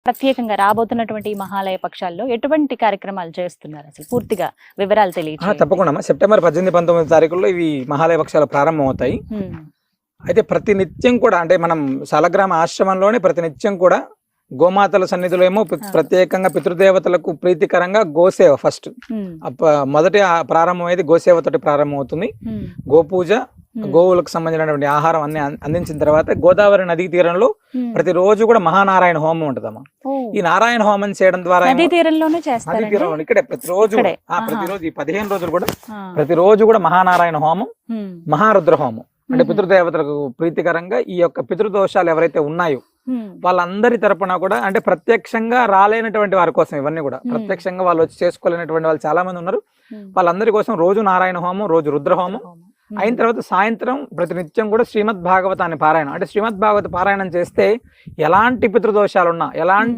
ప్రత్యేకంగా రాబోతున్నటువంటి ఈ మహాలయ పక్షాల్లో ఎటువంటి కార్యక్రమాలు చేస్తున్నారు అసలు పూర్తిగా వివరాలు తెలియజేయండి. తప్పకుండా అమ్మా. సెప్టెంబర్ 18, 19 తారీఖుల్లో ఇవి మహాలయ పక్షాలు ప్రారంభం అవుతాయి. అయితే ప్రతి నిత్యం కూడా అంటే మనం సాలగ్రామ ఆశ్రమంలోనే ప్రతి నిత్యం కూడా గోమాతల సన్నిధిలో ఏమో ప్రత్యేకంగా పితృదేవతలకు ప్రీతికరంగా గోసేవ ఫస్ట్ మొదటి ప్రారంభం అయితే గోసేవతోటి ప్రారంభం అవుతుంది. గోపూజ, గోవులకు సంబంధించినటువంటి ఆహారం అన్ని అందించిన తర్వాత గోదావరి నదీ తీరంలో ప్రతిరోజు కూడా మహానారాయణ హోమం ఉంటదమ్మా. ఈ నారాయణ హోమం చేయడం ద్వారా నదీ తీరంలోనే చేస్తారు. నదీ తీరంలో ఇక్కడే ప్రతిరోజు ఈ 15 రోజులు కూడా ప్రతిరోజు కూడా మహానారాయణ హోమం, మహారుద్ర హోమం అంటే పితృదేవతలకు ప్రీతికరంగా ఈ యొక్క పితృదోషాలు ఎవరైతే ఉన్నాయో వాళ్ళందరి తరపున కూడా అంటే ప్రత్యక్షంగా రాలేనటువంటి వారి కోసం ఇవన్నీ కూడా ప్రత్యక్షంగా వాళ్ళు వచ్చి చేసుకోలేనటువంటి వాళ్ళు చాలా మంది ఉన్నారు. వాళ్ళందరి కోసం రోజు నారాయణ హోమం, రోజు రుద్ర హోమం అయిన తర్వాత సాయంత్రం ప్రతినిత్యం కూడా శ్రీమద్ భాగవతాన్ని పారాయణం. అంటే శ్రీమద్ భాగవత పారాయణం చేస్తే ఎలాంటి పితృదోషాలున్నా ఎలాంటి